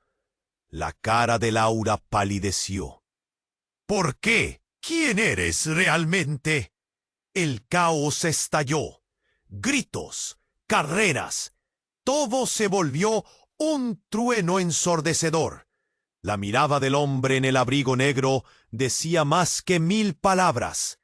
La cara de Laura palideció. «¿Por qué? ¿Quién eres realmente?», El caos estalló. Gritos, carreras. Todo se volvió un trueno ensordecedor. La mirada del hombre en el abrigo negro decía más que 1000 palabras.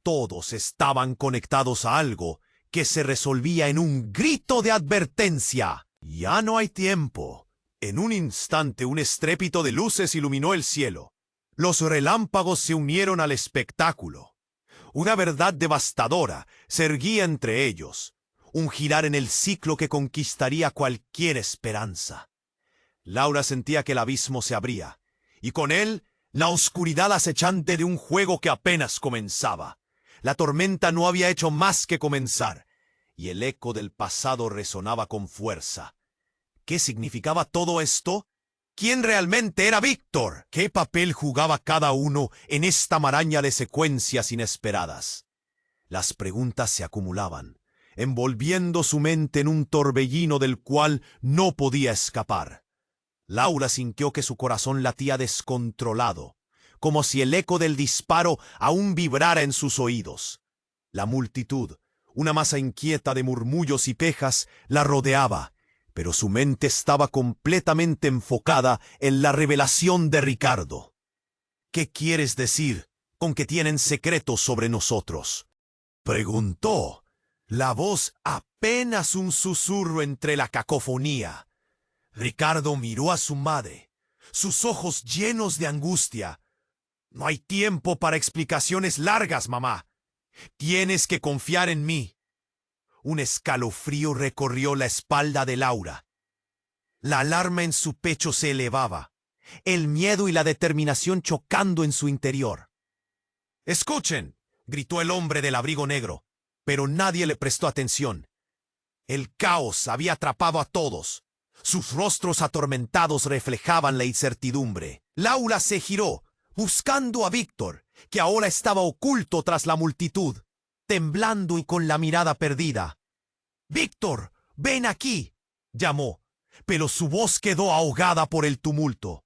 Todos estaban conectados a algo que se resolvía en un grito de advertencia. Ya no hay tiempo. En un instante un estrépito de luces iluminó el cielo. Los relámpagos se unieron al espectáculo. Una verdad devastadora se erguía entre ellos, un girar en el ciclo que conquistaría cualquier esperanza. Laura sentía que el abismo se abría, y con él la oscuridad acechante de un juego que apenas comenzaba. La tormenta no había hecho más que comenzar, y el eco del pasado resonaba con fuerza. ¿Qué significaba todo esto? ¿Quién realmente era Víctor? ¿Qué papel jugaba cada uno en esta maraña de secuencias inesperadas? Las preguntas se acumulaban, envolviendo su mente en un torbellino del cual no podía escapar. Laura sintió que su corazón latía descontrolado, como si el eco del disparo aún vibrara en sus oídos. La multitud, una masa inquieta de murmullos y quejas, la rodeaba, pero su mente estaba completamente enfocada en la revelación de Ricardo. ¿Qué quieres decir con que tienen secretos sobre nosotros?, preguntó, la voz apenas un susurro entre la cacofonía. Ricardo miró a su madre, sus ojos llenos de angustia. No hay tiempo para explicaciones largas, mamá. Tienes que confiar en mí. Un escalofrío recorrió la espalda de Laura. La alarma en su pecho se elevaba, el miedo y la determinación chocando en su interior. ¡Escuchen!, gritó el hombre del abrigo negro, pero nadie le prestó atención. El caos había atrapado a todos. Sus rostros atormentados reflejaban la incertidumbre. Laura se giró, buscando a Víctor, que ahora estaba oculto tras la multitud, temblando y con la mirada perdida. «¡Víctor, ven aquí!», llamó, pero su voz quedó ahogada por el tumulto.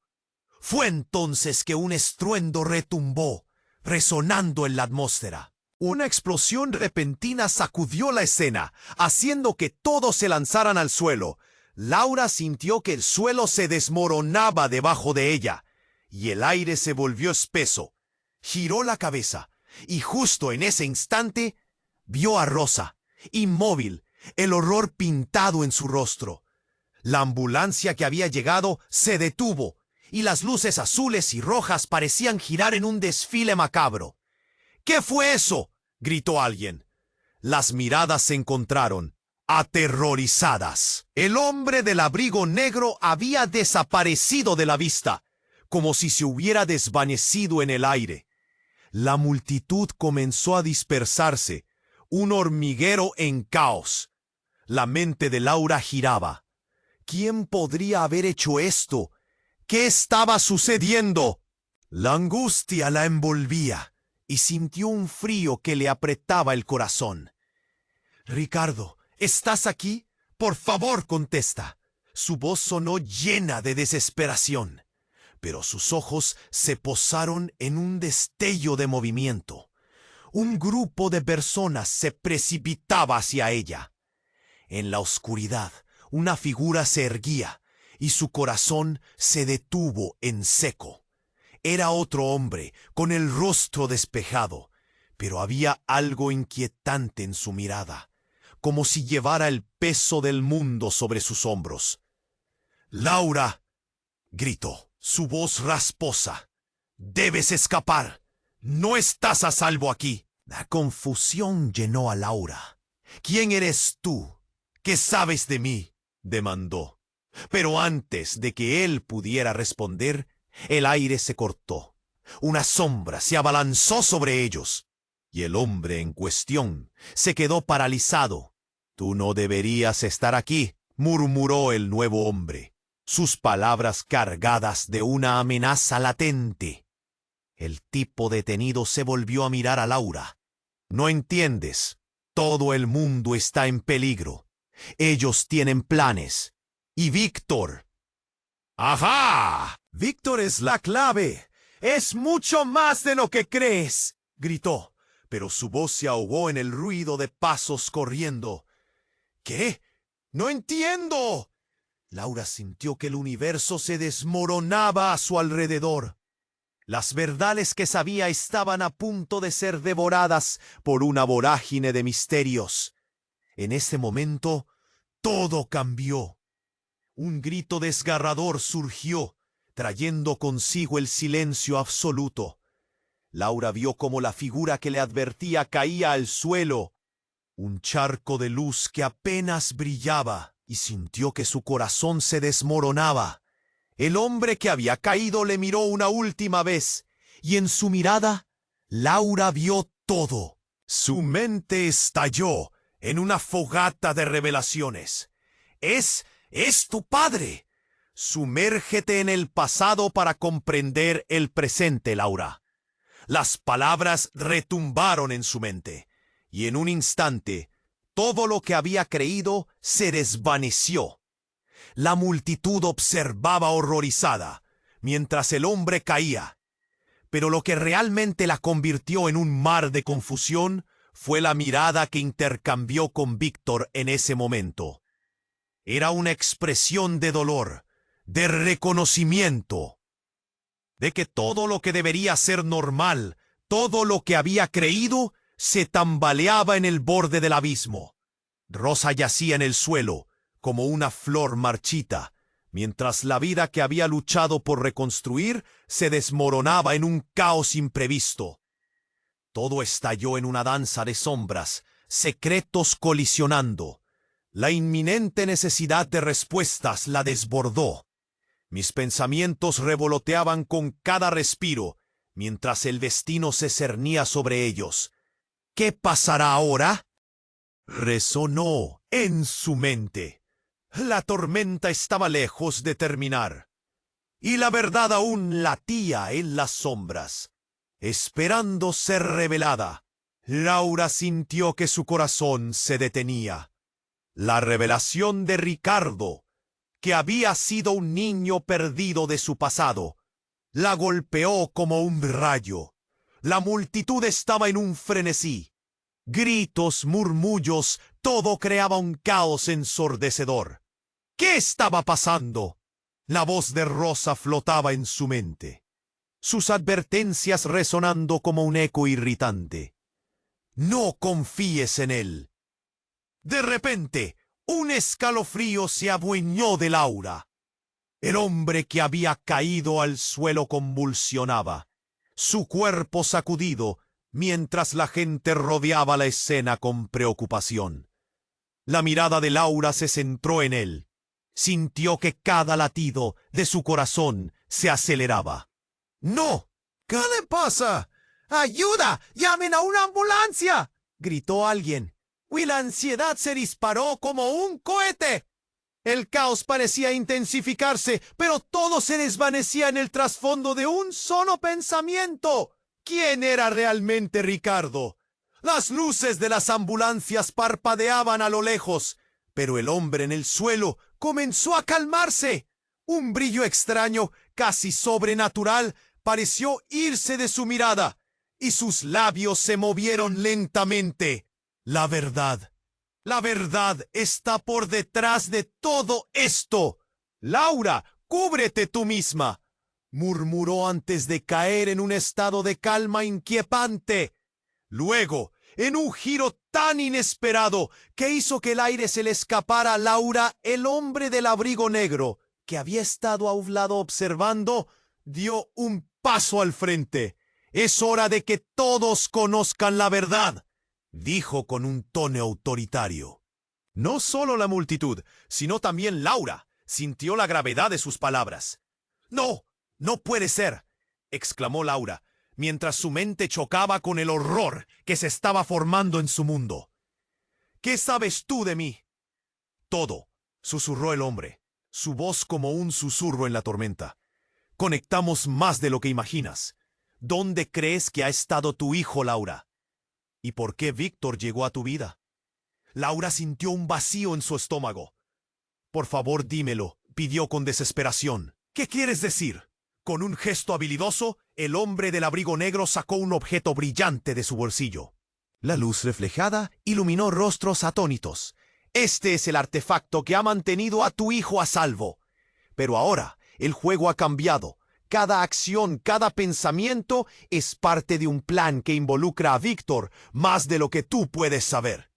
Fue entonces que un estruendo retumbó, resonando en la atmósfera. Una explosión repentina sacudió la escena, haciendo que todos se lanzaran al suelo. Laura sintió que el suelo se desmoronaba debajo de ella, y el aire se volvió espeso. Giró la cabeza, y justo en ese instante vio a Rosa, inmóvil, el horror pintado en su rostro. La ambulancia que había llegado se detuvo, y las luces azules y rojas parecían girar en un desfile macabro. «¿Qué fue eso?», gritó alguien. Las miradas se encontraron, aterrorizadas. El hombre del abrigo negro había desaparecido de la vista, como si se hubiera desvanecido en el aire. La multitud comenzó a dispersarse, un hormiguero en caos. La mente de Laura giraba. ¿Quién podría haber hecho esto? ¿Qué estaba sucediendo? La angustia la envolvía y sintió un frío que le apretaba el corazón. «Ricardo, ¿estás aquí? Por favor, contesta». Su voz sonó llena de desesperación, pero sus ojos se posaron en un destello de movimiento. Un grupo de personas se precipitaba hacia ella. En la oscuridad, una figura se erguía, y su corazón se detuvo en seco. Era otro hombre, con el rostro despejado, pero había algo inquietante en su mirada, como si llevara el peso del mundo sobre sus hombros. «Laura», gritó, su voz rasposa, «debes escapar. No estás a salvo aquí». La confusión llenó a Laura. «¿Quién eres tú? ¿Qué sabes de mí?», demandó. Pero antes de que él pudiera responder, el aire se cortó. Una sombra se abalanzó sobre ellos, y el hombre en cuestión se quedó paralizado. «Tú no deberías estar aquí», murmuró el nuevo hombre, sus palabras cargadas de una amenaza latente. El tipo detenido se volvió a mirar a Laura. «No entiendes. Todo el mundo está en peligro. Ellos tienen planes. Y Víctor». «¡Ajá! Víctor es la clave. Es mucho más de lo que crees», gritó. pero su voz se ahogó en el ruido de pasos corriendo. ¿Qué? ¡No entiendo! Laura sintió que el universo se desmoronaba a su alrededor. Las verdades que sabía estaban a punto de ser devoradas por una vorágine de misterios. En ese momento, todo cambió. Un grito desgarrador surgió, trayendo consigo el silencio absoluto. Laura vio cómo la figura que le advertía caía al suelo, un charco de luz que apenas brillaba, y sintió que su corazón se desmoronaba. El hombre que había caído le miró una última vez, y en su mirada, Laura vio todo. Su mente estalló en una fogata de revelaciones. ¡Es tu padre! Sumérgete en el pasado para comprender el presente, Laura. Las palabras retumbaron en su mente, y en un instante, todo lo que había creído se desvaneció. La multitud observaba horrorizada, mientras el hombre caía. Pero lo que realmente la convirtió en un mar de confusión fue la mirada que intercambió con Víctor en ese momento. Era una expresión de dolor, de reconocimiento, de que todo lo que debería ser normal, todo lo que había creído, se tambaleaba en el borde del abismo. Rosa yacía en el suelo, como una flor marchita, mientras la vida que había luchado por reconstruir se desmoronaba en un caos imprevisto. Todo estalló en una danza de sombras, secretos colisionando. La inminente necesidad de respuestas la desbordó. Mis pensamientos revoloteaban con cada respiro, mientras el destino se cernía sobre ellos. ¿Qué pasará ahora? Resonó en su mente. La tormenta estaba lejos de terminar, y la verdad aún latía en las sombras, esperando ser revelada. Laura sintió que su corazón se detenía. La revelación de Ricardo, que había sido un niño perdido de su pasado, la golpeó como un rayo. La multitud estaba en un frenesí. Gritos, murmullos, todo creaba un caos ensordecedor. ¿Qué estaba pasando? La voz de Rosa flotaba en su mente, sus advertencias resonando como un eco irritante. No confíes en él. De repente, un escalofrío se adueñó de Laura. El hombre que había caído al suelo convulsionaba, su cuerpo sacudido, mientras la gente rodeaba la escena con preocupación. La mirada de Laura se centró en él. Sintió que cada latido de su corazón se aceleraba. ¡No! ¿Qué le pasa? ¡Ayuda! ¡Llamen a una ambulancia!, gritó alguien, y la ansiedad se disparó como un cohete. El caos parecía intensificarse, pero todo se desvanecía en el trasfondo de un solo pensamiento. ¿Quién era realmente Ricardo? Las luces de las ambulancias parpadeaban a lo lejos, pero el hombre en el suelo comenzó a calmarse. Un brillo extraño, casi sobrenatural, pareció irse de su mirada, y sus labios se movieron lentamente. La verdad está por detrás de todo esto. Laura, cúbrete tú misma, murmuró antes de caer en un estado de calma inquietante. Luego, en un giro tan inesperado que hizo que el aire se le escapara a Laura, el hombre del abrigo negro, que había estado a un lado observando, dio un paso al frente. Es hora de que todos conozcan la verdad, dijo con un tono autoritario. No solo la multitud, sino también Laura sintió la gravedad de sus palabras. «No, no puede ser», exclamó Laura, mientras su mente chocaba con el horror que se estaba formando en su mundo. «¿Qué sabes tú de mí?» «Todo», susurró el hombre, su voz como un susurro en la tormenta. «Conectamos más de lo que imaginas. ¿Dónde crees que ha estado tu hijo, Laura? ¿Y por qué Víctor llegó a tu vida?» Laura sintió un vacío en su estómago. «Por favor, dímelo», pidió con desesperación. «¿Qué quieres decir?» Con un gesto habilidoso, el hombre del abrigo negro sacó un objeto brillante de su bolsillo. La luz reflejada iluminó rostros atónitos. Este es el artefacto que ha mantenido a tu hijo a salvo. Pero ahora el juego ha cambiado. Cada acción, cada pensamiento es parte de un plan que involucra a Víctor más de lo que tú puedes saber.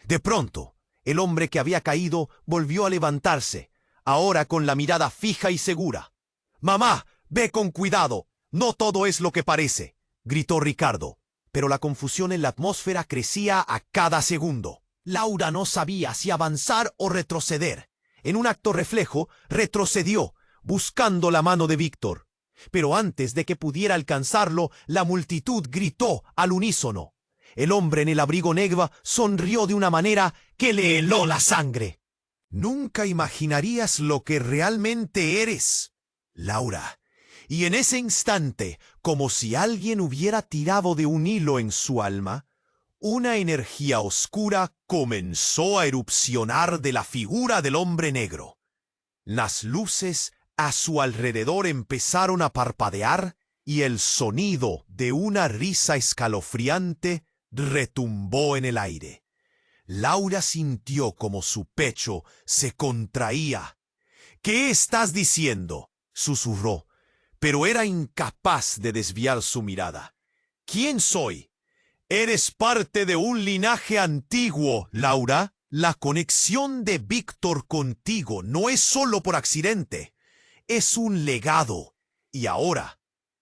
De pronto, el hombre que había caído volvió a levantarse, ahora con la mirada fija y segura. «Mamá, ve con cuidado. No todo es lo que parece», gritó Ricardo. Pero la confusión en la atmósfera crecía a cada segundo. Laura no sabía si avanzar o retroceder. En un acto reflejo, retrocedió, buscando la mano de Víctor. Pero antes de que pudiera alcanzarlo, la multitud gritó al unísono. El hombre en el abrigo negro sonrió de una manera que le heló la sangre. «Nunca imaginarías lo que realmente eres, Laura». Y en ese instante, como si alguien hubiera tirado de un hilo en su alma, una energía oscura comenzó a erupcionar de la figura del hombre negro. Las luces a su alrededor empezaron a parpadear y el sonido de una risa escalofriante retumbó en el aire. Laura sintió como su pecho se contraía. «¿Qué estás diciendo?», susurró, pero era incapaz de desviar su mirada. «¿Quién soy?». «Eres parte de un linaje antiguo, Laura. La conexión de Víctor contigo no es solo por accidente. Es un legado. Y ahora,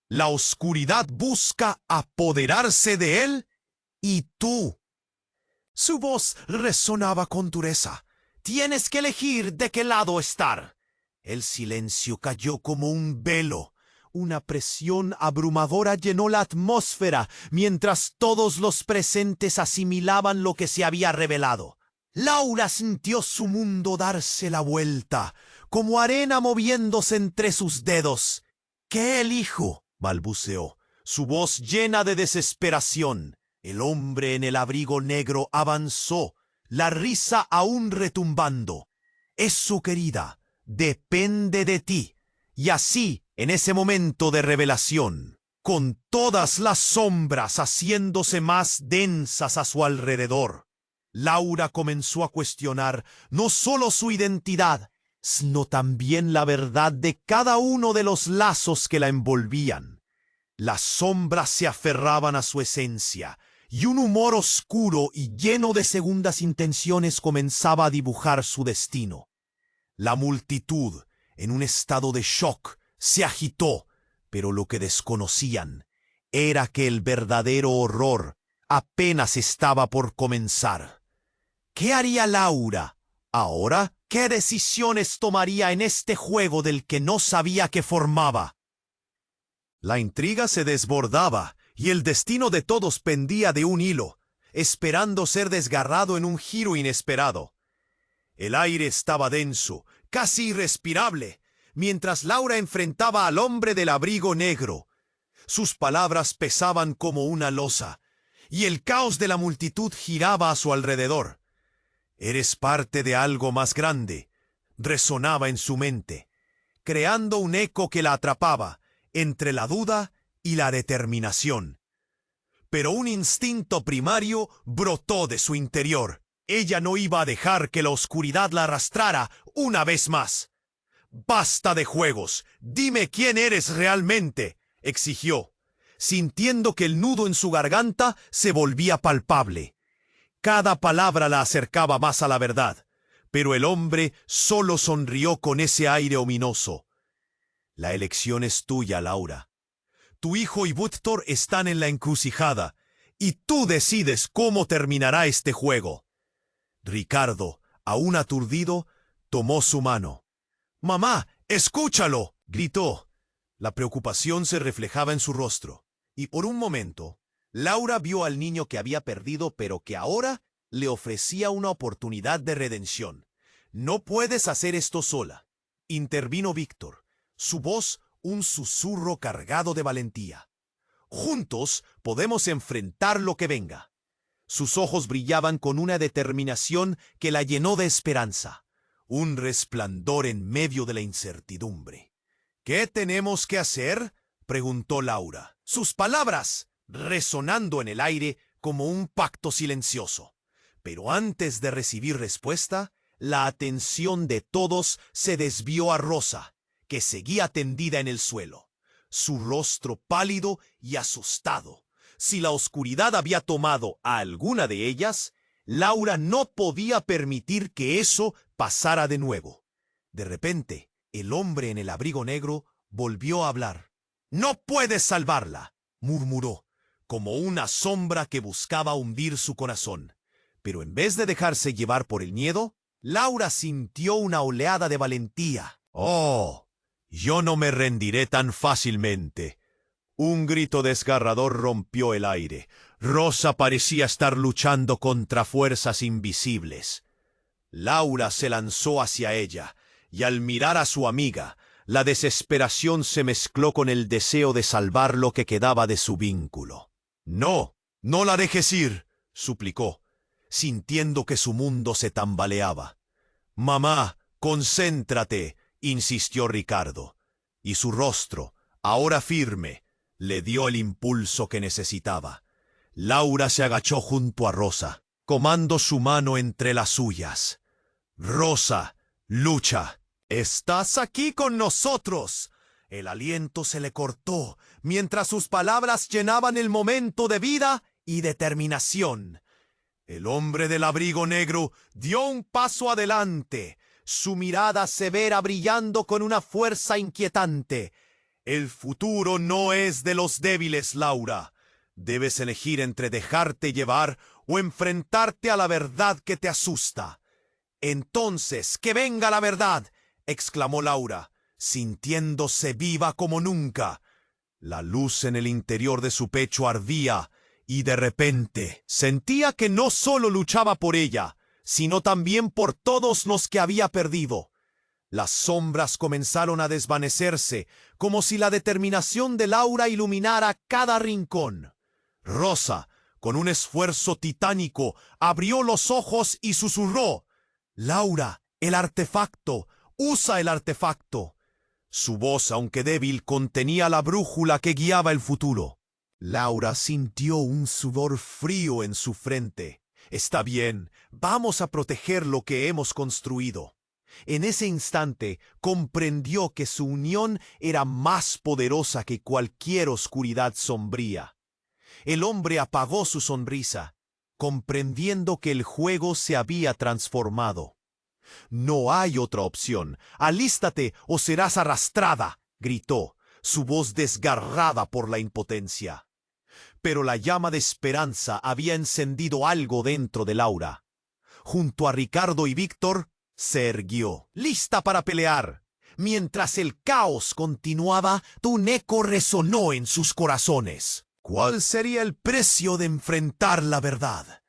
la oscuridad busca apoderarse de él y tú». Su voz resonaba con dureza. «Tienes que elegir de qué lado estar». El silencio cayó como un velo. Una presión abrumadora llenó la atmósfera mientras todos los presentes asimilaban lo que se había revelado. Laura sintió su mundo darse la vuelta, como arena moviéndose entre sus dedos. «¿Qué elijo?», balbuceó, su voz llena de desesperación. El hombre en el abrigo negro avanzó, la risa aún retumbando. «Es su querida, depende de ti». Y así, en ese momento de revelación, con todas las sombras haciéndose más densas a su alrededor, Laura comenzó a cuestionar no solo su identidad, sino también la verdad de cada uno de los lazos que la envolvían. Las sombras se aferraban a su esencia, y un humor oscuro y lleno de segundas intenciones comenzaba a dibujar su destino. La multitud, en un estado de shock, se agitó, pero lo que desconocían era que el verdadero horror apenas estaba por comenzar. ¿Qué haría Laura ahora? ¿Qué decisiones tomaría en este juego del que no sabía que formaba? La intriga se desbordaba y el destino de todos pendía de un hilo, esperando ser desgarrado en un giro inesperado. El aire estaba denso, casi irrespirable, mientras Laura enfrentaba al hombre del abrigo negro. Sus palabras pesaban como una losa, y el caos de la multitud giraba a su alrededor. «Eres parte de algo más grande», resonaba en su mente, creando un eco que la atrapaba entre la duda y la determinación. Pero un instinto primario brotó de su interior. Ella no iba a dejar que la oscuridad la arrastrara una vez más. «Basta de juegos. Dime quién eres realmente», exigió, sintiendo que el nudo en su garganta se volvía palpable. Cada palabra la acercaba más a la verdad, pero el hombre solo sonrió con ese aire ominoso. «La elección es tuya, Laura. Tu hijo y Víctor están en la encrucijada, y tú decides cómo terminará este juego». Ricardo, aún aturdido, tomó su mano. «Mamá, escúchalo», gritó. La preocupación se reflejaba en su rostro, y por un momento, Laura vio al niño que había perdido, pero que ahora le ofrecía una oportunidad de redención. «No puedes hacer esto sola», intervino Víctor, su voz un susurro cargado de valentía. «Juntos podemos enfrentar lo que venga». Sus ojos brillaban con una determinación que la llenó de esperanza, un resplandor en medio de la incertidumbre. «¿Qué tenemos que hacer?», preguntó Laura. Sus palabras, resonando en el aire, como un pacto silencioso. Pero antes de recibir respuesta, la atención de todos se desvió a Rosa, que seguía tendida en el suelo, su rostro pálido y asustado. Si la oscuridad había tomado a alguna de ellas, Laura no podía permitir que eso pasara de nuevo. De repente, el hombre en el abrigo negro volvió a hablar. «No puedes salvarla», murmuró, como una sombra que buscaba hundir su corazón. Pero en vez de dejarse llevar por el miedo, Laura sintió una oleada de valentía. «Oh, yo no me rendiré tan fácilmente». Un grito desgarrador rompió el aire. Rosa parecía estar luchando contra fuerzas invisibles. Laura se lanzó hacia ella, y al mirar a su amiga, la desesperación se mezcló con el deseo de salvar lo que quedaba de su vínculo. «No, no la dejes ir», suplicó, sintiendo que su mundo se tambaleaba. «Mamá, concéntrate», insistió Ricardo, y su rostro, ahora firme, le dio el impulso que necesitaba. Laura se agachó junto a Rosa, tomando su mano entre las suyas. «Rosa, lucha. Estás aquí con nosotros». El aliento se le cortó mientras sus palabras llenaban el momento de vida y determinación. El hombre del abrigo negro dio un paso adelante, su mirada severa brillando con una fuerza inquietante. «El futuro no es de los débiles, Laura. Debes elegir entre dejarte llevar o enfrentarte a la verdad que te asusta». «Entonces, que venga la verdad», exclamó Laura, sintiéndose viva como nunca. La luz en el interior de su pecho ardía, y de repente sentía que no solo luchaba por ella, sino también por todos los que había perdido. Las sombras comenzaron a desvanecerse, como si la determinación de Laura iluminara cada rincón. Rosa, con un esfuerzo titánico, abrió los ojos y susurró: «Laura, el artefacto, usa el artefacto». Su voz, aunque débil, contenía la brújula que guiaba el futuro. Laura sintió un sudor frío en su frente. «Está bien, vamos a proteger lo que hemos construido». En ese instante comprendió que su unión era más poderosa que cualquier oscuridad sombría. El hombre apagó su sonrisa, comprendiendo que el juego se había transformado. «No hay otra opción. Alístate o serás arrastrada», gritó, su voz desgarrada por la impotencia. Pero la llama de esperanza había encendido algo dentro de Laura. Junto a Ricardo y Víctor, se erguió, lista para pelear. Mientras el caos continuaba, un eco resonó en sus corazones. ¿Cuál sería el precio de enfrentar la verdad?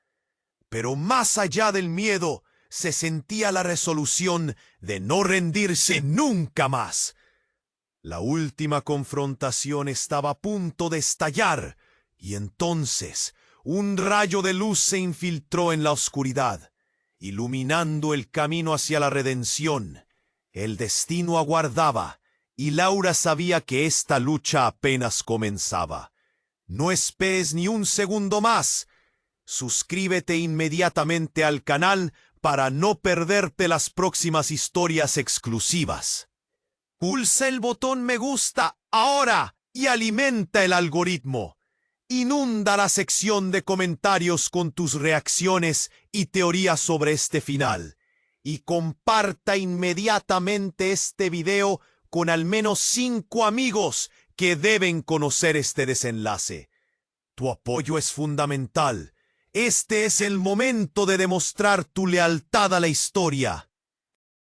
Pero más allá del miedo, se sentía la resolución de no rendirse nunca más. La última confrontación estaba a punto de estallar, y entonces un rayo de luz se infiltró en la oscuridad, iluminando el camino hacia la redención. El destino aguardaba, y Laura sabía que esta lucha apenas comenzaba. No esperes ni un segundo más. Suscríbete inmediatamente al canal para no perderte las próximas historias exclusivas. Pulsa el botón me gusta ahora y alimenta el algoritmo. Inunda la sección de comentarios con tus reacciones y teorías sobre este final. Y comparta inmediatamente este video con al menos 5 amigos que deben conocer este desenlace. Tu apoyo es fundamental. Este es el momento de demostrar tu lealtad a la historia.